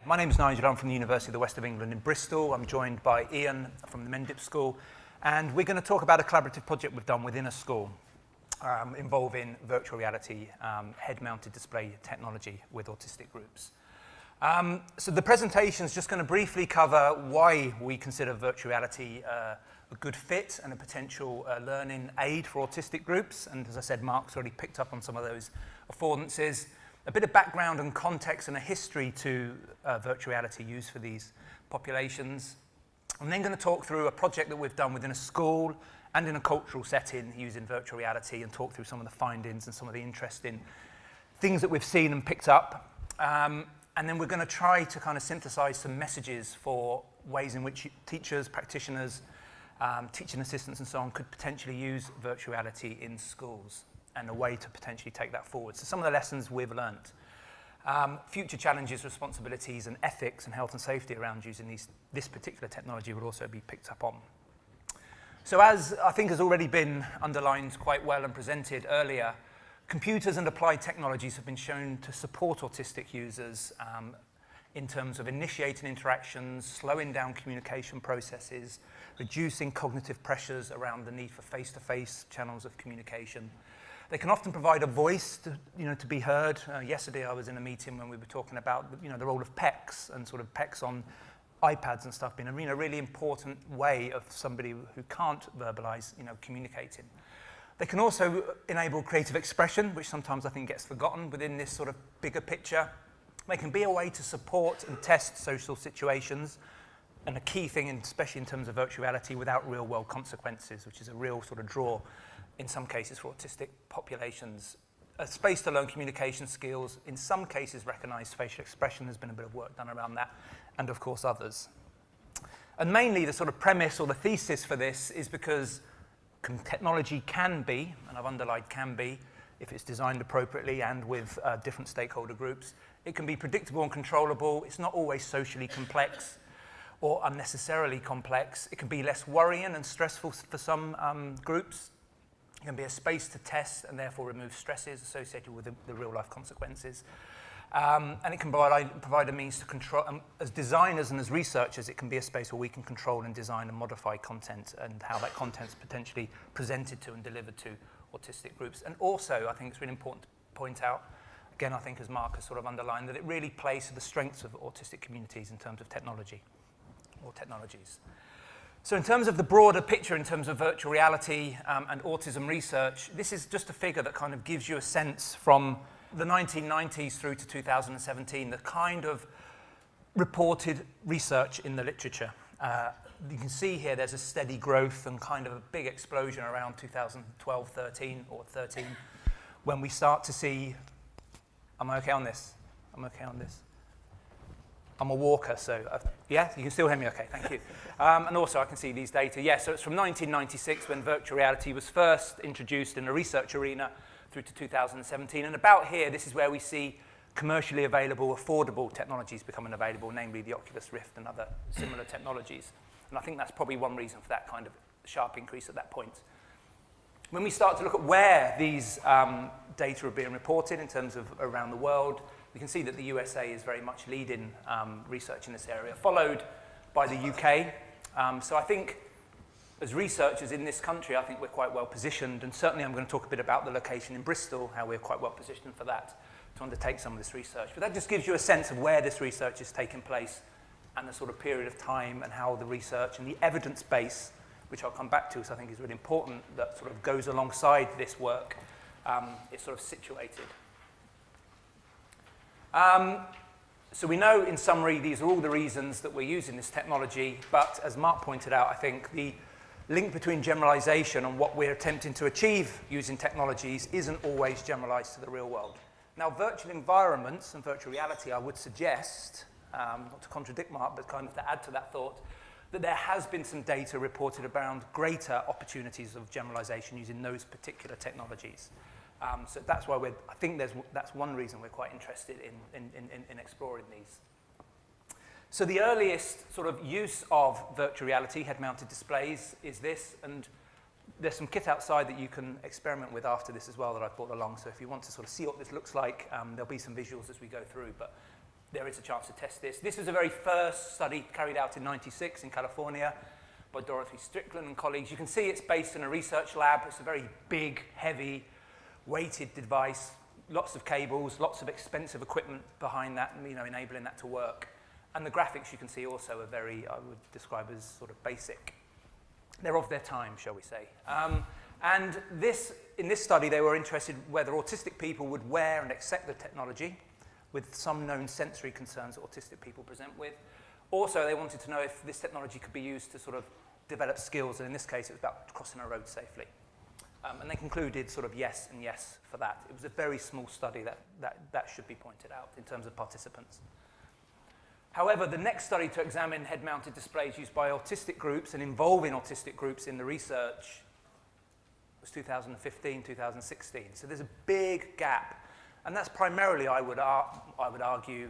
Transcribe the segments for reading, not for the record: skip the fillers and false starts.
My name is Nigel. I'm from the University of the West of England in Bristol. I'm joined by Lian from the Mendip school, and we're going to talk about a collaborative project we've done within a school involving virtual reality head-mounted display technology with autistic groups. So the presentation is just going to briefly cover why we consider virtual reality a good fit and a potential learning aid for autistic groups. And as I said, Mark's already picked up on some of those affordances. A bit of background and context and a history to virtual reality used for these populations. I'm then going to talk through a project that we've done within a school and in a cultural setting using virtual reality and talk through some of the findings and some of the interesting things that we've seen and picked up. And then we're going to try to kind of synthesize some messages for ways in which teachers, practitioners, teaching assistants and so on could potentially use virtual reality in schools and a way to potentially take that forward. So some of the lessons we've learnt. Future challenges, responsibilities and ethics and health and safety around using this particular technology will also be picked up on. So as I think has already been underlined quite well and presented earlier, computers and applied technologies have been shown to support autistic users in terms of initiating interactions, slowing down communication processes, reducing cognitive pressures around the need for face-to-face channels of communication. They can often provide a voice to be heard. Yesterday I was in a meeting when we were talking about the role of PECs and sort of PECs on iPads and stuff being a really important way of somebody who can't verbalize communicating. They can also enable creative expression, which sometimes I think gets forgotten within this sort of bigger picture. They can be a way to support and test social situations, and a key thing, especially in terms of virtual reality, without real-world consequences, which is a real sort of draw in some cases for autistic populations. A space to learn communication skills, in some cases recognize facial expression. There's been a bit of work done around that, and of course others. And mainly the sort of premise or the thesis for this is because technology can be, and I've underlined can be, if it's designed appropriately and with different stakeholder groups, it can be predictable and controllable. It's not always socially complex or unnecessarily complex. It can be less worrying and stressful for some groups. It can be a space to test and therefore remove stresses associated with the real-life consequences. And it can provide a means to control, as designers and as researchers, it can be a space where we can control and design and modify content and how that content is potentially presented to and delivered to autistic groups. And also, I think it's really important to point out, again, I think as Mark has sort of underlined, that it really plays to the strengths of autistic communities in terms of technology or technologies. So in terms of the broader picture, in terms of virtual reality and autism research, this is just a figure that kind of gives you a sense from the 1990s through to 2017, the kind of reported research in the literature. You can see here there's a steady growth and kind of a big explosion around 2012, 13, or 13, when we start to see, am I okay on this? I'm okay on this. I'm a walker, so yeah, you can still hear me okay, thank you. And also I can see these data. Yeah, so it's from 1996 when virtual reality was first introduced in a research arena through to 2017. And about here, this is where we see commercially available, affordable technologies becoming available, namely the Oculus Rift and other similar technologies. And I think that's probably one reason for that kind of sharp increase at that point. When we start to look at where these data are being reported in terms of around the world, we can see that the USA is very much leading research in this area, followed by the UK. So I think as researchers in this country, I think we're quite well positioned, and certainly I'm going to talk a bit about the location in Bristol, how we're quite well positioned for that, to undertake some of this research. But that just gives you a sense of where this research is taking place and the sort of period of time and how the research and the evidence base, which I'll come back to, so I think is really important, that sort of goes alongside this work, is sort of situated. So we know, in summary, these are all the reasons that we're using this technology, but as Mark pointed out, I think the link between generalization and what we're attempting to achieve using technologies isn't always generalized to the real world. Now, virtual environments and virtual reality, I would suggest, not to contradict Mark, but kind of to add to that thought, that there has been some data reported around greater opportunities of generalization using those particular technologies. So that's why I think that's one reason we're quite interested in exploring these. So the earliest sort of use of virtual reality, head-mounted displays, is this, and there's some kit outside that you can experiment with after this as well that I've brought along. So if you want to sort of see what this looks like, there'll be some visuals as we go through, but there is a chance to test this. This was the very first study carried out in '96 in California by Dorothy Strickland and colleagues. You can see it's based in a research lab. It's a very big, heavy, weighted device, lots of cables, lots of expensive equipment behind that, enabling that to work. And the graphics you can see also are very, I would describe as sort of basic. They're of their time, shall we say. And in this study, they were interested whether autistic people would wear and accept the technology with some known sensory concerns that autistic people present with. Also, they wanted to know if this technology could be used to sort of develop skills, and in this case, it was about crossing a road safely. And they concluded sort of yes and yes for that. It was a very small study that should be pointed out in terms of participants. However, the next study to examine head-mounted displays used by autistic groups and involving autistic groups in the research was 2015, 2016. So there's a big gap. And that's primarily, I would argue,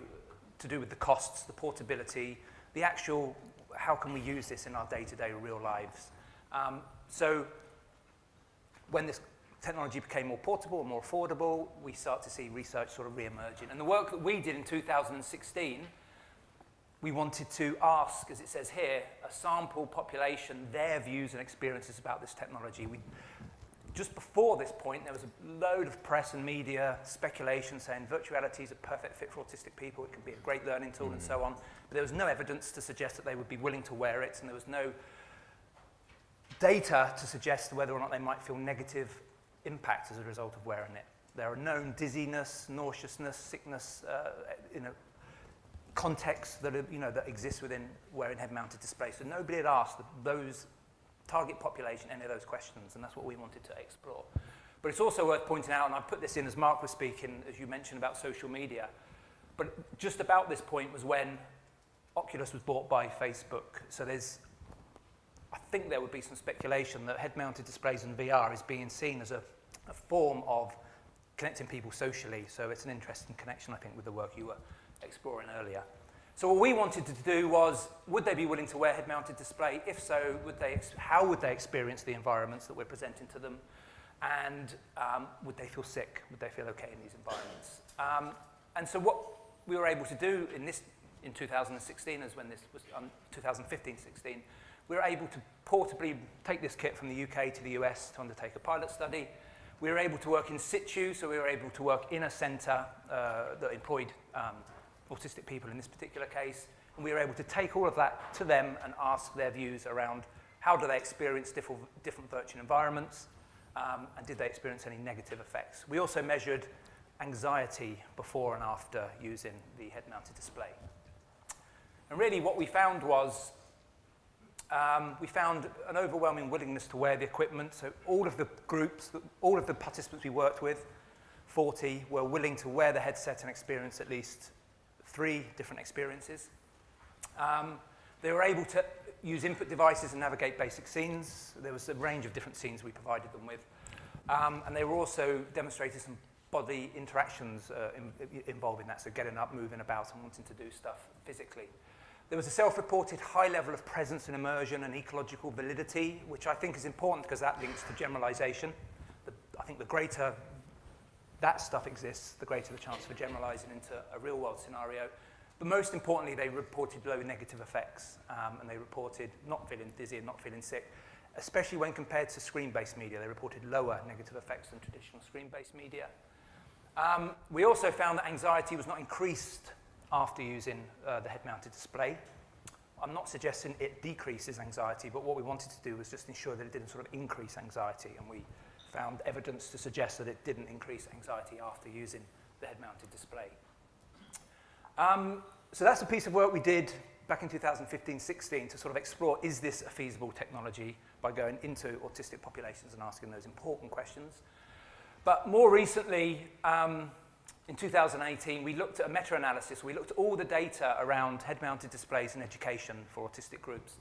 to do with the costs, the portability, the actual, how can we use this in our day-to-day real lives. So when this technology became more portable and more affordable, we start to see research sort of re-emerging. And the work that we did in 2016, we wanted to ask, as it says here, a sample population, their views and experiences about this technology. Just before this point, there was a load of press and media speculation saying virtual reality is a perfect fit for autistic people, it can be a great learning tool and so on. But there was no evidence to suggest that they would be willing to wear it, and there was no data to suggest whether or not they might feel negative impact as a result of wearing it. There are known dizziness, nauseousness, sickness, contexts that that exist within wearing head-mounted displays. So nobody had asked those target population any of those questions, and that's what we wanted to explore. But it's also worth pointing out, and I put this in as Mark was speaking, as you mentioned about social media, but just about this point was when Oculus was bought by Facebook. So I think there would be some speculation that head-mounted displays and VR is being seen as a form of connecting people socially. So it's an interesting connection, I think, with the work you were exploring earlier. So what we wanted to do was, would they be willing to wear head-mounted display? If so, how would they experience the environments that we're presenting to them? And would they feel sick? Would they feel okay in these environments? And so what we were able to do in 2016, as when this was 2015-16, we were able to portably take this kit from the UK to the US to undertake a pilot study. We were able to work in situ, so we were able to work in a centre that employed autistic people in this particular case, and we were able to take all of that to them and ask their views around how do they experience different virtual environments, and did they experience any negative effects. We also measured anxiety before and after using the head-mounted display. And really what we found was, we found an overwhelming willingness to wear the equipment. So all of the groups, all of the participants we worked with, 40, were willing to wear the headset and experience at least 3 different experiences. They were able to use input devices and navigate basic scenes. There was a range of different scenes we provided them with. And they were also demonstrating some body interactions involved in that, so getting up, moving about, and wanting to do stuff physically. There was a self-reported high level of presence and immersion and ecological validity, which I think is important because that links to generalization. I think the greater that stuff exists, the greater the chance for generalizing into a real-world scenario. But most importantly, they reported low negative effects, and they reported not feeling dizzy and not feeling sick, especially when compared to screen-based media. They reported lower negative effects than traditional screen-based media. We also found that anxiety was not increased after using the head-mounted display. I'm not suggesting it decreases anxiety, but what we wanted to do was just ensure that it didn't sort of increase anxiety, and we found evidence to suggest that it didn't increase anxiety after using the head-mounted display. So that's a piece of work we did back in 2015-16 to sort of explore, is this a feasible technology, by going into autistic populations and asking those important questions. But more recently, in 2018, we looked at a meta-analysis. We looked at all the data around head-mounted displays in education for autistic groups.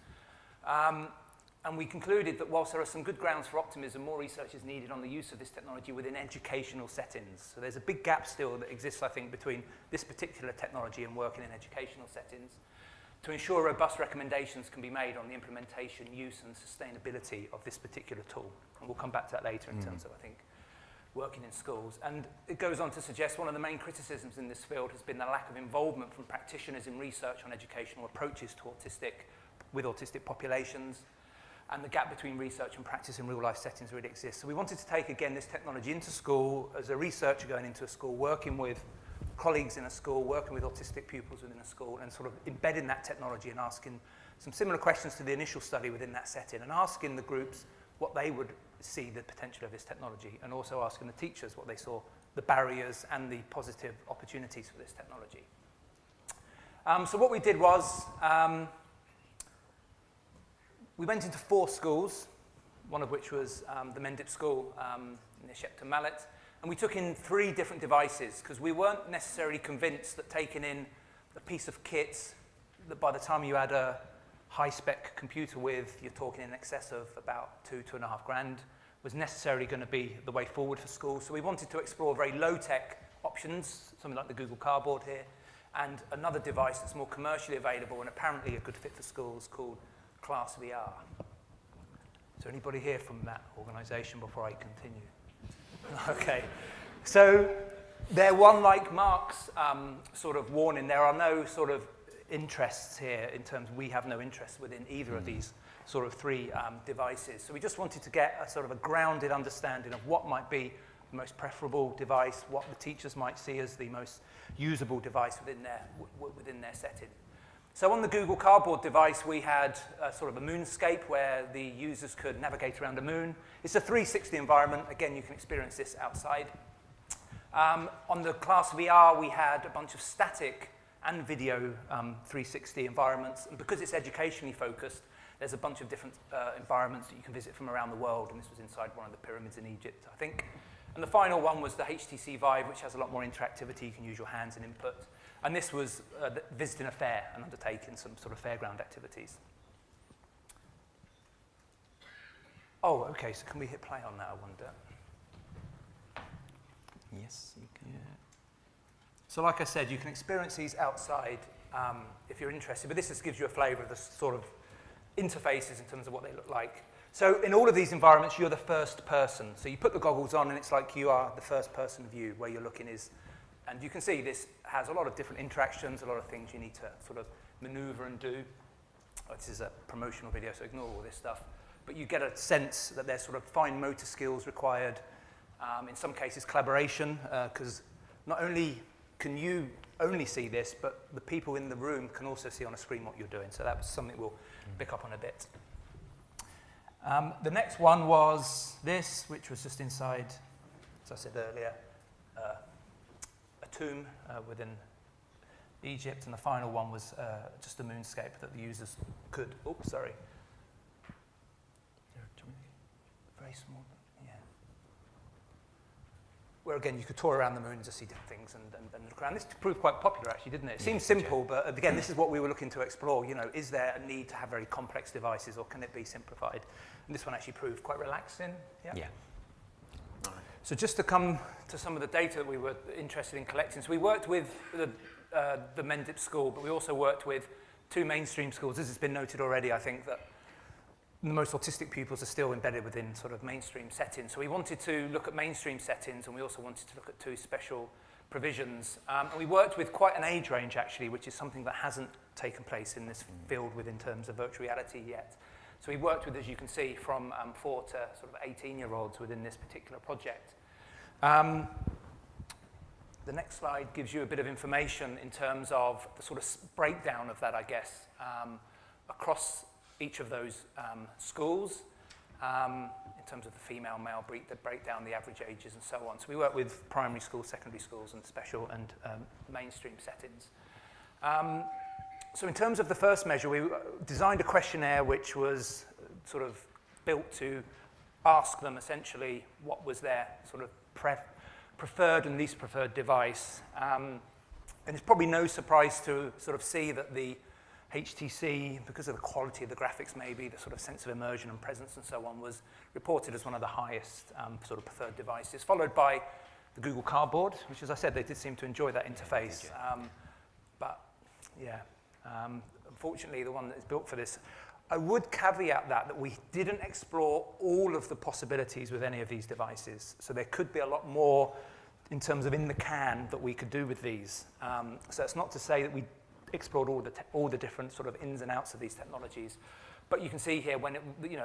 And we concluded that whilst there are some good grounds for optimism, more research is needed on the use of this technology within educational settings. So there's a big gap still that exists, I think, between this particular technology and working in educational settings to ensure robust recommendations can be made on the implementation, use, and sustainability of this particular tool. And we'll come back to that later in terms of, I think, working in schools. And it goes on to suggest one of the main criticisms in this field has been the lack of involvement from practitioners in research on educational approaches to autistic populations, and the gap between research and practice in real-life settings really exists. So we wanted to take, again, this technology into school as a researcher going into a school, working with colleagues in a school, working with autistic pupils within a school, and sort of embedding that technology and asking some similar questions to the initial study within that setting, and asking the groups what they would see the potential of this technology, and also asking the teachers what they saw, the barriers and the positive opportunities for this technology. So what we did was, we went into 4 schools, one of which was the Mendip school near Shepton Mallet, and we took in 3 different devices, because we weren't necessarily convinced that taking in a piece of kit that by the time you had a high-spec computer with, you're talking in excess of about $2,500 was necessarily going to be the way forward for schools. So we wanted to explore very low-tech options, something like the Google Cardboard here, and another device that's more commercially available and apparently a good fit for schools called Class VR. Is there anybody here from that organisation before I continue? Okay. So they're one like Mark's sort of warning. There are no sort of interests here in terms we have no interest within either of these sort of 3 devices. So we just wanted to get a sort of a grounded understanding of what might be the most preferable device, what the teachers might see as the most usable device within their setting. So on the Google Cardboard device, we had sort of a moonscape where the users could navigate around the moon. It's a 360 environment. Again, you can experience this outside. On the Class VR, we had a bunch of static and video 360 environments. And because it's educationally focused, there's a bunch of different environments that you can visit from around the world. And this was inside one of the pyramids in Egypt, I think. And the final one was the HTC Vive, which has a lot more interactivity. You can use your hands and input. And this was visiting a fair and undertaking some sort of fairground activities. Oh, okay, so can we hit play on that, I wonder? Yes, you can. Yeah. So like I said, you can experience these outside if you're interested, but this just gives you a flavour of the sort of interfaces in terms of what they look like. So in all of these environments, you're the first person. So you put the goggles on and it's like you are the first person view where you're looking is, and you can see this has a lot of different interactions, a lot of things you need to sort of maneuver and do. Oh, this is a promotional video, so ignore all this stuff. But you get a sense that there's sort of fine motor skills required, in some cases collaboration, because not only can you only see this, but the people in the room can also see on a screen what you're doing. So that was something we'll pick up on a bit. The next one was this, which was just inside, as I said earlier, a tomb within Egypt. And the final one was just a moonscape that the users could, oops, sorry. Very small. Where again, you could tour around the moon and just see different things and look around. This proved quite popular, actually, didn't it? It seems simple, but again, this is what we were looking to explore. You know, is there a need to have very complex devices, or can it be simplified? And this one actually proved quite relaxing. Yeah. So just to come to some of the data that we were interested in collecting. So we worked with the Mendip school, but we also worked with 2 mainstream schools. This has been noted already, I think, that the most autistic pupils are still embedded within sort of mainstream settings. So we wanted to look at mainstream settings, and we also wanted to look at 2 special provisions. And we worked with quite an age range, actually, which is something that hasn't taken place in this field in terms of virtual reality yet. So we worked with, as you can see, from 4 to sort of 18-year-olds within this particular project. The next slide gives you a bit of information in terms of the sort of breakdown of that, I guess, across each of those schools, in terms of the female, male, the breakdown, the average ages, and so on. So we work with primary schools, secondary schools, and special and mainstream settings. So in terms of the first measure, we designed a questionnaire which was sort of built to ask them essentially what was their sort of preferred and least preferred device. And it's probably no surprise to sort of see that the HTC, because of the quality of the graphics maybe, the sort of sense of immersion and presence and so on, was reported as one of the highest sort of preferred devices, followed by the Google Cardboard, which, as I said, they did seem to enjoy that interface. But, yeah, unfortunately, the one that is built for this, I would caveat that we didn't explore all of the possibilities with any of these devices. So there could be a lot more in terms of in the can that we could do with these. So it's not to say that we explored all the different sort of ins and outs of these technologies. But you can see here when,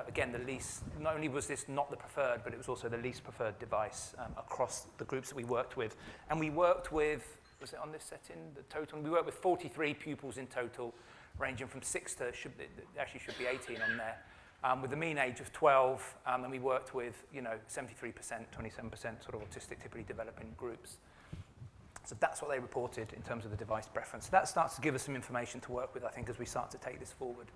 again, the least, not only was this not the preferred, but it was also the least preferred device across the groups that we worked with. And we worked with, was it on this setting, the total? We worked with 43 pupils in total, ranging from 6 to, actually should be 18 on there, with a mean age of 12, and we worked with, 73%, 27% sort of autistic, typically developing groups. So that's what they reported in terms of the device preference. So that starts to give us some information to work with, I think, as we start to take this forward.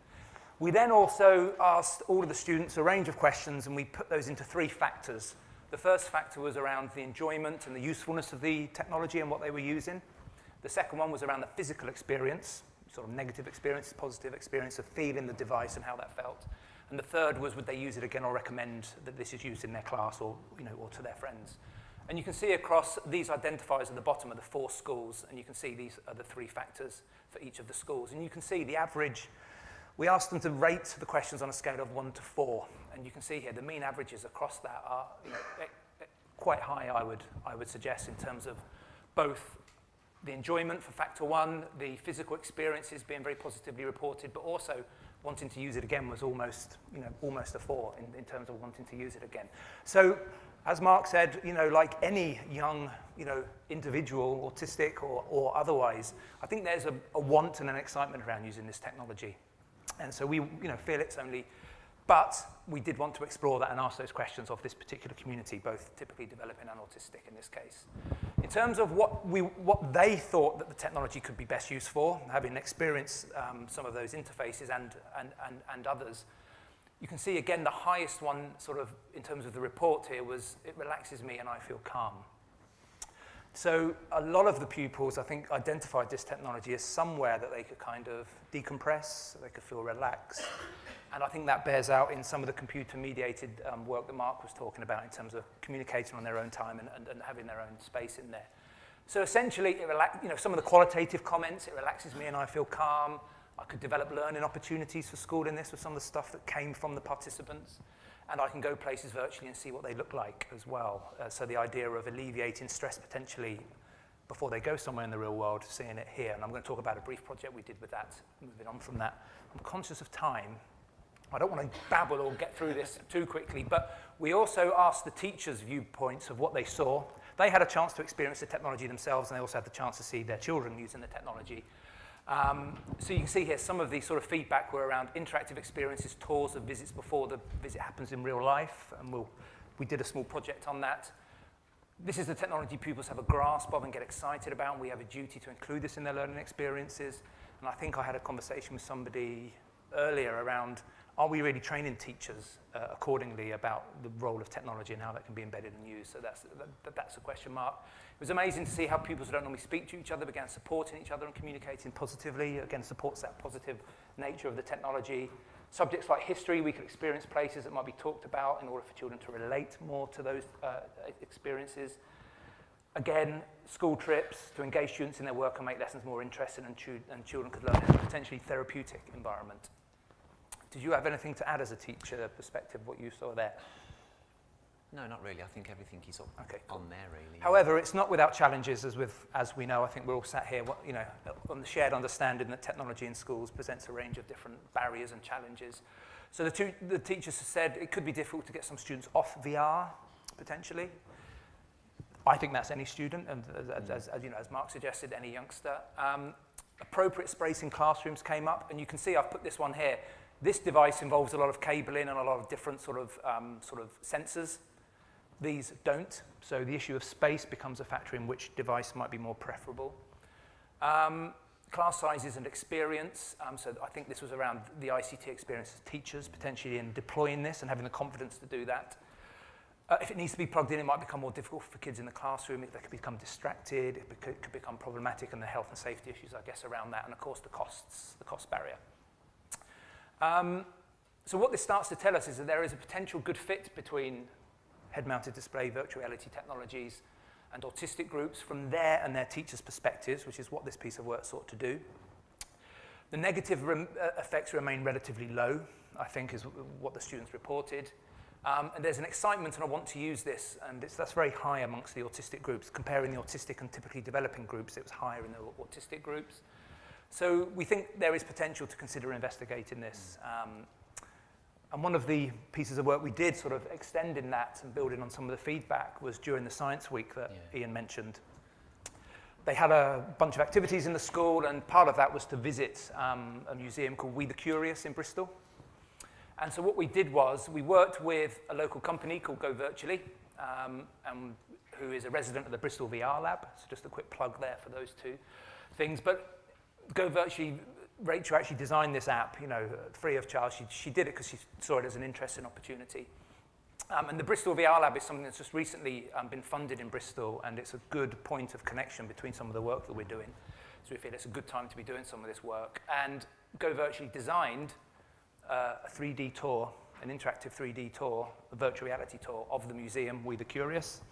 We then also asked all of the students a range of questions, and we put those into 3 factors. The first factor was around the enjoyment and the usefulness of the technology and what they were using. The second one was around the physical experience, sort of negative experience, positive experience of feeling the device and how that felt. And the third was, would they use it again or recommend that this is used in their class or, or to their friends. And you can see across these identifiers at the bottom of the 4 schools, and you can see these are the 3 factors for each of the schools. And you can see the average. We asked them to rate the questions on a scale of 1 to 4, and you can see here the mean averages across that are quite high, I would suggest, in terms of both the enjoyment for factor 1, the physical experiences being very positively reported, but also wanting to use it again was almost a 4 in terms of wanting to use it again. So, as Mark said, like any young, individual, autistic or otherwise, I think there's a want and an excitement around using this technology. And so we, feel it's only, but we did want to explore that and ask those questions of this particular community, both typically developing and autistic in this case. In terms of what they thought that the technology could be best used for, having experienced some of those interfaces and others, you can see again the highest one sort of in terms of the report here was, it relaxes me and I feel calm. So a lot of the pupils, I think, identified this technology as somewhere that they could kind of decompress, they could feel relaxed. And I think that bears out in some of the computer-mediated work that Mark was talking about in terms of communicating on their own time and having their own space in there. So essentially, some of the qualitative comments, it relaxes me and I feel calm. I could develop learning opportunities for school in this with some of the stuff that came from the participants. And I can go places virtually and see what they look like as well. So the idea of alleviating stress potentially before they go somewhere in the real world, seeing it here. And I'm going to talk about a brief project we did with that, moving on from that. I'm conscious of time. I don't want to babble or get through this too quickly, but we also asked the teachers' viewpoints of what they saw. They had a chance to experience the technology themselves, and they also had the chance to see their children using the technology. So you can see here some of the sort of feedback were around interactive experiences, tours of visits before the visit happens in real life, and we did a small project on that. This is the technology pupils have a grasp of and get excited about, and we have a duty to include this in their learning experiences. And I think I had a conversation with somebody earlier around, are we really training teachers accordingly about the role of technology and how that can be embedded and used? So that's a question mark. It was amazing to see how pupils who don't normally speak to each other began supporting each other and communicating positively. Again, supports that positive nature of the technology. Subjects like history, we could experience places that might be talked about in order for children to relate more to those experiences. Again, school trips to engage students in their work and make lessons more interesting, and children could learn in a potentially therapeutic environment. Did you have anything to add as a teacher perspective, what you saw there? No, not really. I think everything is on there, really. However, it's not without challenges, as we know. I think we're all sat here, on the shared understanding that technology in schools presents a range of different barriers and challenges. So the teachers said it could be difficult to get some students off VR, potentially. I think that's any student, and as Mark suggested, any youngster. Appropriate space in classrooms came up, and you can see I've put this one here. This device involves a lot of cabling and a lot of different sort of sensors. These don't, so the issue of space becomes a factor in which device might be more preferable. Class sizes and experience, so I think this was around the ICT experience as teachers, potentially in deploying this and having the confidence to do that. If it needs to be plugged in, it might become more difficult for kids in the classroom. They could become distracted, it could become problematic, and the health and safety issues, I guess, around that, and of course the cost barrier. So what this starts to tell us is that there is a potential good fit between head-mounted display virtual reality technologies and autistic groups from their and their teachers' perspectives, which is what this piece of work sought to do. The negative effects remain relatively low, I think, is what the students reported. And there's an excitement, and I want to use this, and that's very high amongst the autistic groups. Comparing the autistic and typically developing groups, it was higher in the autistic groups. So we think there is potential to consider investigating this. And one of the pieces of work we did, sort of extending that and building on some of the feedback, was during the Science Week that Ian mentioned. They had a bunch of activities in the school, and part of that was to visit a museum called We the Curious in Bristol. And so what we did was we worked with a local company called Go Virtually, who is a resident of the Bristol VR Lab. So just a quick plug there for those two things. But Go Virtually, Rachel actually designed this app, you know, free of charge. She did it because she saw it as an interesting opportunity. And the Bristol VR Lab is something that's just recently been funded in Bristol, and it's a good point of connection between some of the work that we're doing. So we feel it's a good time to be doing some of this work. And Go Virtually designed a 3D tour, an interactive 3D tour, a virtual reality tour of the museum, We the Curious.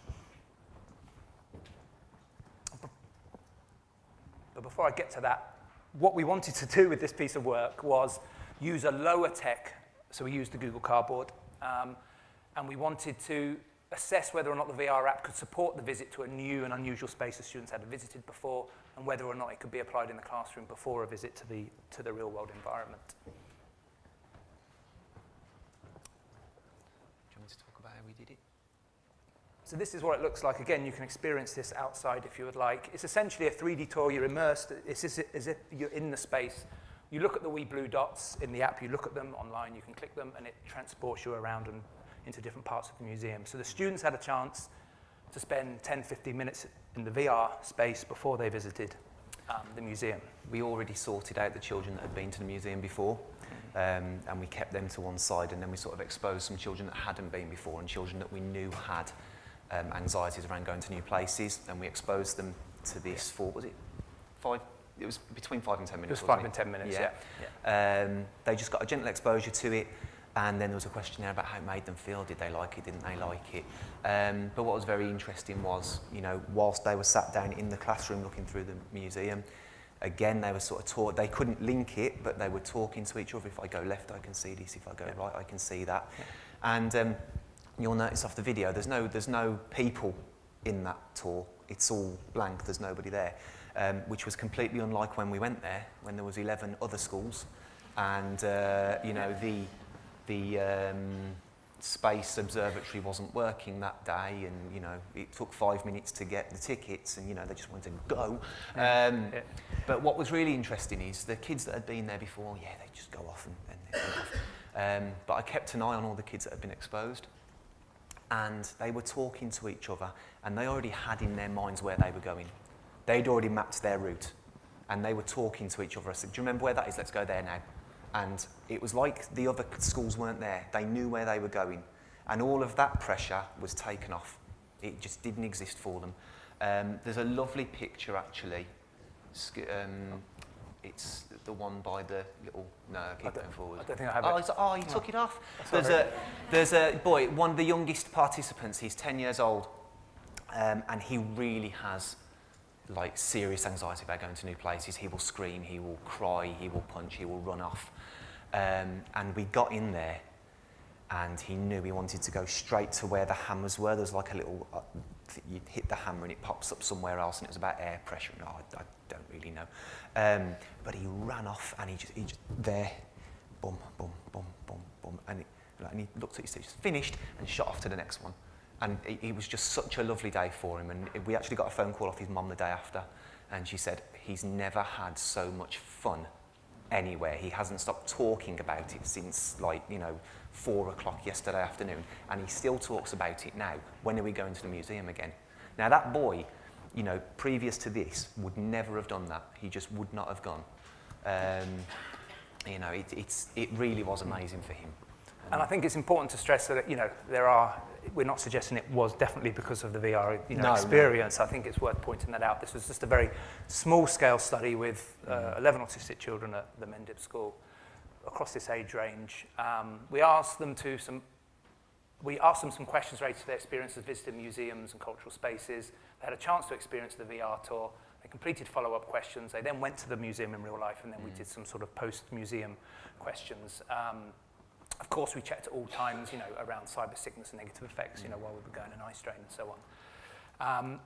But before I get to that, what we wanted to do with this piece of work was use a lower tech, so we used the Google Cardboard, and we wanted to assess whether or not the VR app could support the visit to a new and unusual space the students hadn't visited before, and whether or not it could be applied in the classroom before a visit to the real-world environment. Do you want me to talk about how we did it? So this is what it looks like. Again, you can experience this outside if you would like. It's essentially a 3D tour. You're immersed. It's as if you're in the space. You look at the wee blue dots in the app. You look at them online. You can click them, and it transports you around and into different parts of the museum. So the students had a chance to spend 10, 15 minutes in the VR space before they visited the museum. We already sorted out the children that had been to the museum before, and we kept them to one side, and then we sort of exposed some children that hadn't been before and children that we knew had anxieties around going to new places, and we exposed them to this for, was it 5? It was between 5 and 10 minutes. It was 5 and 10 minutes, yeah. They just got a gentle exposure to it, and then there was a questionnaire about how it made them feel. Did they like it? Didn't they like it? But what was very interesting was, you know, whilst they were sat down in the classroom looking through the museum, again, they were sort of taught, they couldn't link it, but they were talking to each other. If I go left, I can see this. If I go right, I can see that. And you'll notice off the video, there's no people in that tour. It's all blank. There's nobody there, which was completely unlike when we went there, when there was 11 other schools, and you know, the space observatory wasn't working that day, and you know, it took 5 minutes to get the tickets, and you know, they just wanted to go. But what was really interesting is the kids that had been there before, yeah, they just go off and they go off. But I kept an eye on all the kids that had been exposed, and they were talking to each other, and they already had in their minds where they were going. They'd already mapped their route, and they were talking to each other. I said, do you remember where that is? Let's go there now. And it was like the other schools weren't there. They knew where they were going. And all of that pressure was taken off. It just didn't exist for them. There's a lovely picture, actually. It's the one by the little... No, keep going forward. I don't think I have it. Oh, you took it off. Sorry. There's a boy, one of the youngest participants. He's 10 years old. And he really has like serious anxiety about going to new places. He will scream, he will cry, he will punch, he will run off. And we got in there, and he knew he wanted to go straight to where the hammers were. There's like a little, you hit the hammer and it pops up somewhere else, and it was about air pressure. No, I don't really know. But he ran off, and he just there, boom, boom, boom, boom, boom, and he looked at his teacher, finished, and shot off to the next one. And it was just such a lovely day for him. And we actually got a phone call off his mum the day after, and she said he's never had so much fun anywhere. He hasn't stopped talking about it since, like, you know, 4 o'clock yesterday afternoon, and he still talks about it now. When are we going to the museum again? Now, that boy, you know, previous to this, would never have done that. He just would not have gone. You know, it really was amazing for him. And I think it's important to stress that, you know, we're not suggesting it was definitely because of the VR experience. No. I think it's worth pointing that out. This was just a very small-scale study with 11 autistic children at the Mendip school across this age range. We asked them some questions related to their experiences visiting museums and cultural spaces. They had a chance to experience the VR tour. They completed follow-up questions. They then went to the museum in real life, and then we did some sort of post-museum questions. Of course, we checked at all times, around cyber sickness and negative effects, while we were going an eye strain and so on.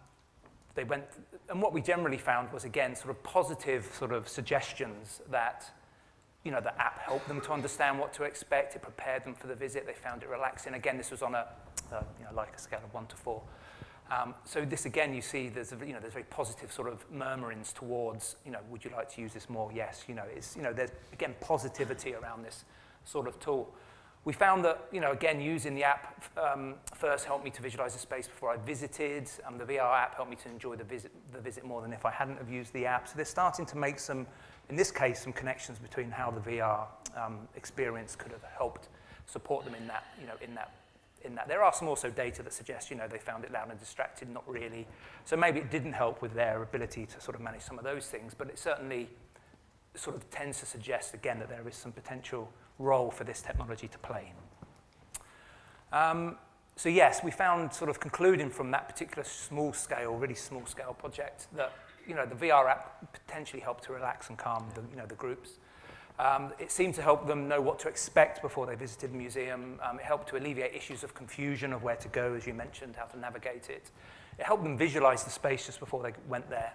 They went, and what we generally found was, again, sort of positive sort of suggestions that, the app helped them to understand what to expect. It prepared them for the visit. They found it relaxing. Again, this was on a scale of 1 to 4. So this, again, you see there's very positive sort of murmurings towards, would you like to use this more? Yes, there's, again, positivity around this sort of tool. We found that, again, using the app first helped me to visualize the space before I visited. The VR app helped me to enjoy the visit more than if I hadn't have used the app. So they're starting to make some, in this case, some connections between how the VR experience could have helped support them in that, in that. There are some also data that suggests, they found it loud and distracted, not really. So maybe it didn't help with their ability to sort of manage some of those things, but it certainly sort of tends to suggest, again, that there is some potential role for this technology to play. So yes, we found, sort of concluding from that particular really small scale project, that the VR app potentially helped to relax and calm the groups. It seemed to help them know what to expect before they visited the museum. It helped to alleviate issues of confusion of where to go, as you mentioned, how to navigate it. It helped them visualize the space just before they went there,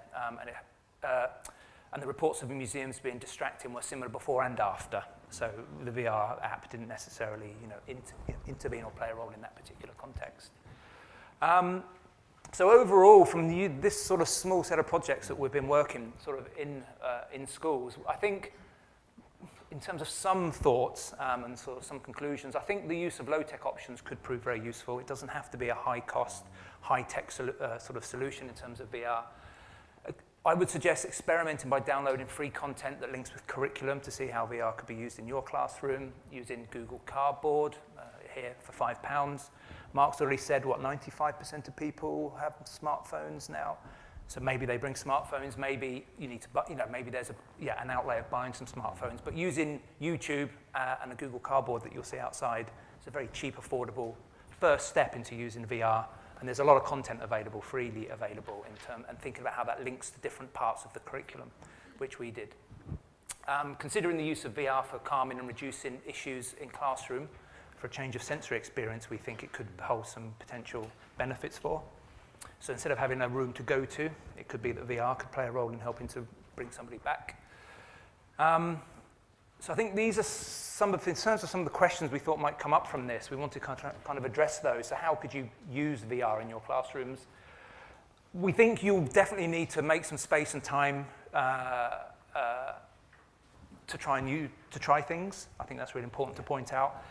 and the reports of the museums being distracting were similar before and after. So the VR app didn't necessarily, intervene or play a role in that particular context. So overall, from this sort of small set of projects that we've been working sort of in schools, I think in terms of some thoughts and sort of some conclusions, I think the use of low-tech options could prove very useful. It doesn't have to be a high-cost, high-tech sort of solution in terms of VR. I would suggest experimenting by downloading free content that links with curriculum to see how VR could be used in your classroom, using Google Cardboard here for £5. Mark's already said, 95% of people have smartphones now. So maybe they bring smartphones, maybe you need to, maybe there's an outlay of buying some smartphones, but using YouTube and a Google Cardboard that you'll see outside, it's a very cheap, affordable first step into using VR. And there's a lot of content available, freely available, and thinking about how that links to different parts of the curriculum, which we did. Considering the use of VR for calming and reducing issues in classroom, for a change of sensory experience, we think it could hold some potential benefits for. So instead of having a room to go to, it could be that VR could play a role in helping to bring somebody back. So I think these are in terms of some of the questions we thought might come up from this, we want to kind of address those. So how could you use VR in your classrooms? We think you'll definitely need to make some space and time to try things. I think that's really important to point out.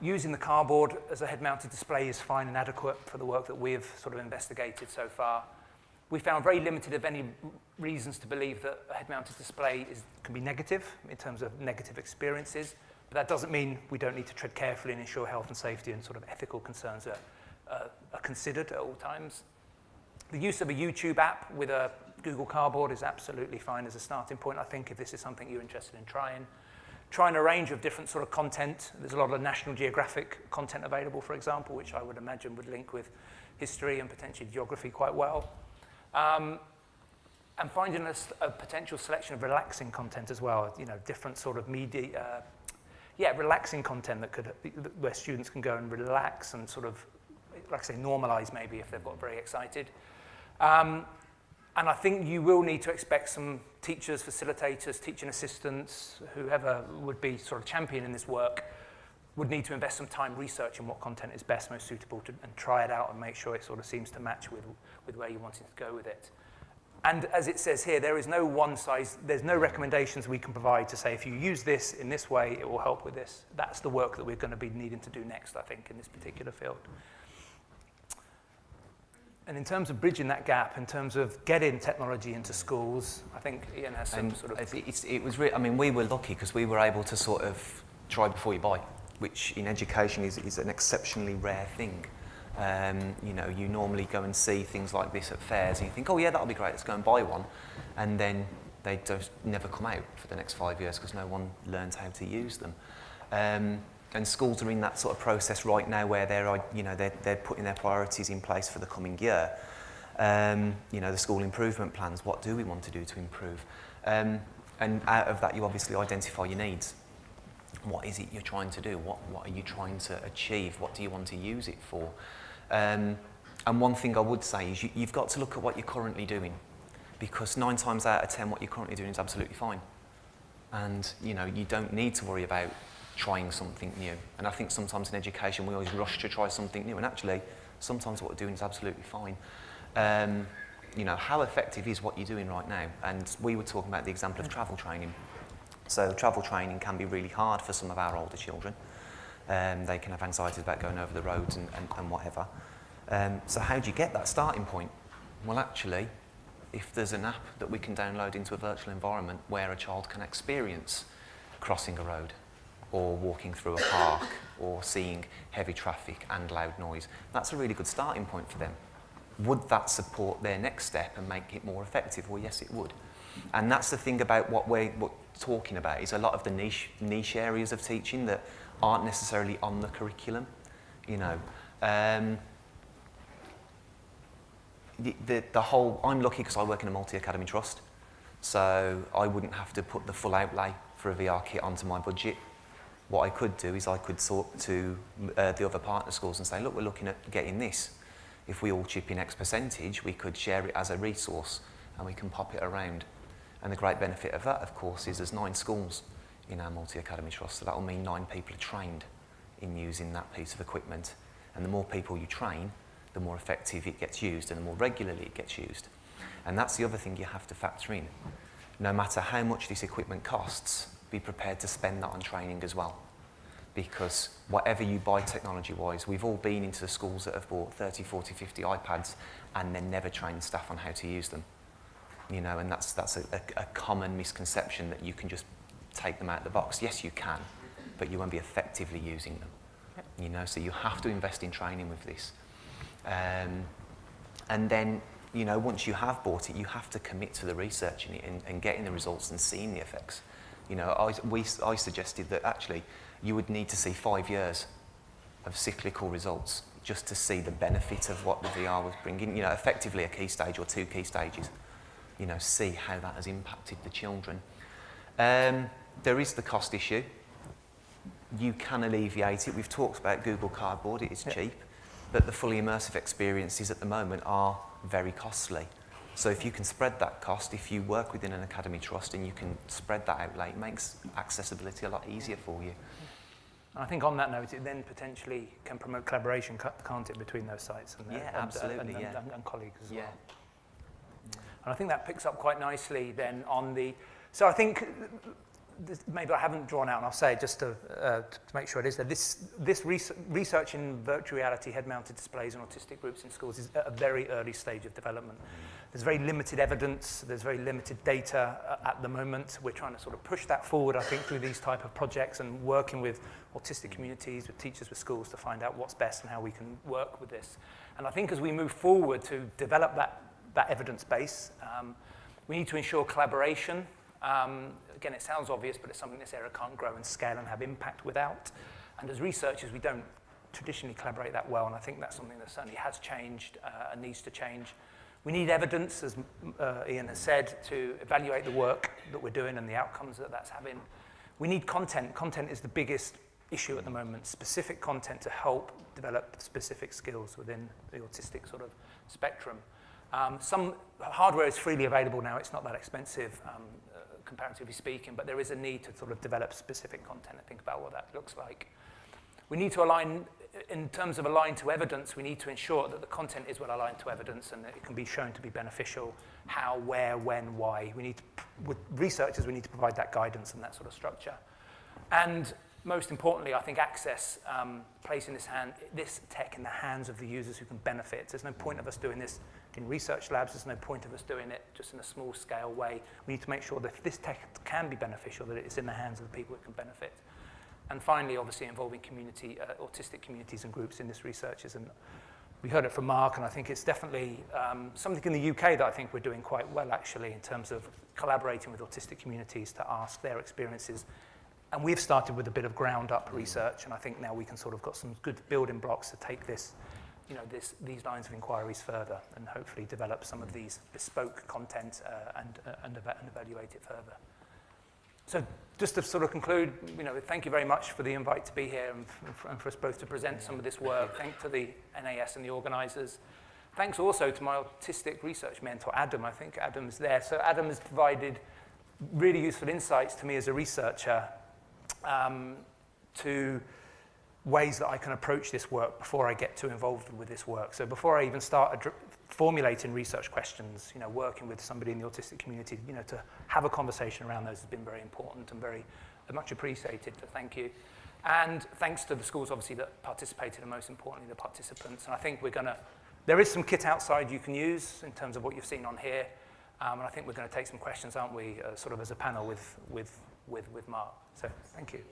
Using the cardboard as a head-mounted display is fine and adequate for the work that we've sort of investigated so far. We found very limited, if any, reasons to believe that a head-mounted display can be negative in terms of negative experiences, but that doesn't mean we don't need to tread carefully and ensure health and safety and sort of ethical concerns are considered at all times. The use of a YouTube app with a Google Cardboard is absolutely fine as a starting point, I think, if this is something you're interested in trying. Trying a range of different sort of content. There's a lot of National Geographic content available, for example, which I would imagine would link with history and potentially geography quite well. And finding a potential selection of relaxing content as well, different sort of media, relaxing content where students can go and relax and sort of, like I say, normalize maybe if they've got very excited. And I think you will need to expect some teachers, facilitators, teaching assistants, whoever would be sort of championing this work, would need to invest some time researching what content is best, most suitable, and try it out and make sure it sort of seems to match with where you're wanting to go with it. And as it says here, there's no recommendations we can provide to say, if you use this in this way, it will help with this. That's the work that we're going to be needing to do next, I think, in this particular field. And in terms of bridging that gap, in terms of getting technology into schools, I think Ian has some sort of... It was really, I mean, we were lucky because we were able to sort of try before you buy, which in education is an exceptionally rare thing. You normally go and see things like this at fairs and you think, oh yeah, that'll be great, let's go and buy one. And then they just never come out for the next 5 years because no one learns how to use them. And schools are in that sort of process right now where they're putting their priorities in place for the coming year. You know, the school improvement plans, what do we want to do to improve? And out of that, you obviously identify your needs. What is it you're trying to do? What are you trying to achieve? What do you want to use it for? And one thing I would say is you've got to look at what you're currently doing, because 9 times out of 10 what you're currently doing is absolutely fine. And you know, you don't need to worry about trying something new. And I think sometimes in education we always rush to try something new, and actually sometimes what we're doing is absolutely fine. You know, how effective is what you're doing right now? And we were talking about the example of travel training. So travel training can be really hard for some of our older children. They can have anxieties about going over the roads and whatever. So how do you get that starting point? Well, actually, if there's an app that we can download into a virtual environment where a child can experience crossing a road or walking through a park or seeing heavy traffic and loud noise, that's a really good starting point for them. Would that support their next step and make it more effective? Well, yes, it would. And that's the thing about what we're talking about, is a lot of the niche areas of teaching that aren't necessarily on the curriculum. You know, the whole, I'm lucky because I work in a multi-academy trust, so I wouldn't have to put the full outlay for a VR kit onto my budget. What I could do is I could talk to the other partner schools and say, look, we're looking at getting this. If we all chip in X percentage, we could share it as a resource and we can pop it around. And the great benefit of that, of course, is there's 9 schools in our multi-academy trust, so that will mean 9 people are trained in using that piece of equipment. And the more people you train, the more effective it gets used and the more regularly it gets used. And that's the other thing you have to factor in. No matter how much this equipment costs, be prepared to spend that on training as well. Because whatever you buy technology-wise, we've all been into the schools that have bought 30, 40, 50 iPads and then never trained staff on how to use them. You know, and that's a common misconception, that you can just take them out of the box. Yes, you can, but you won't be effectively using them. You know, so you have to invest in training with this. And then, you know, once you have bought it, you have to commit to the research in it and getting the results and seeing the effects. You know, I suggested that actually you would need to see 5 years of cyclical results just to see the benefit of what the VR was bringing. You know, effectively a key stage or 2 key stages. You know, see how that has impacted the children. There is the cost issue. You can alleviate it. We've talked about Google Cardboard, it is cheap, but the fully immersive experiences at the moment are very costly. So if you can spread that cost, if you work within an academy trust and you can spread that outlay, it makes accessibility a lot easier for you. And I think on that note, it then potentially can promote collaboration, can't it, between those sites and, and colleagues as well. And I think that picks up quite nicely then on the... So I think, maybe I haven't drawn out, and I'll say it just to make sure it is there, this research in virtual reality head-mounted displays and autistic groups in schools is at a very early stage of development. There's very limited evidence, there's very limited data at the moment. We're trying to sort of push that forward, I think, through these type of projects and working with autistic communities, with teachers, with schools to find out what's best and how we can work with this. And I think as we move forward to develop that evidence base, we need to ensure collaboration. Again, it sounds obvious, but it's something this area can't grow and scale and have impact without. And as researchers, we don't traditionally collaborate that well, and I think that's something that certainly has changed and needs to change. We need evidence, as Ian has said, to evaluate the work that we're doing and the outcomes that that's having. We need content. Content is the biggest issue at the moment, specific content to help develop specific skills within the autistic sort of spectrum. Some hardware is freely available now. It's not that expensive, comparatively speaking, but there is a need to sort of develop specific content and think about what that looks like. We need to align, in terms of aligned to evidence, we need to ensure that the content is well aligned to evidence and that it can be shown to be beneficial. How, where, when, why. We need to, with researchers, we need to provide that guidance and that sort of structure. And most importantly, I think access, placing this tech in the hands of the users who can benefit. There's no point of us doing this in research labs. There's no point of us doing it just in a small scale way. We need to make sure that if this tech can be beneficial, that it's in the hands of the people who can benefit. And finally, obviously, involving community, autistic communities and groups in this research and we heard it from Mark, and I think it's definitely something in the UK that I think we're doing quite well, actually, in terms of collaborating with autistic communities to ask their experiences. And we've started with a bit of ground-up research, and I think now we can sort of got some good building blocks to take this these lines of inquiries further and hopefully develop some of these bespoke content and evaluate it further. So just to sort of conclude, thank you very much for the invite to be here and for us both to present some of this work. Thanks to the NAS and the organisers. Thanks also to my autistic research mentor, Adam. I think Adam's there. So Adam has provided really useful insights to me as a researcher to ways that I can approach this work before I get too involved with this work. So before I even start formulating research questions, working with somebody in the autistic community, to have a conversation around those has been very important and very much appreciated. So thank you. And thanks to the schools, obviously, that participated, and most importantly, the participants. And I think there is some kit outside you can use in terms of what you've seen on here. And I think we're going to take some questions, aren't we, sort of as a panel with Mark. So thank you.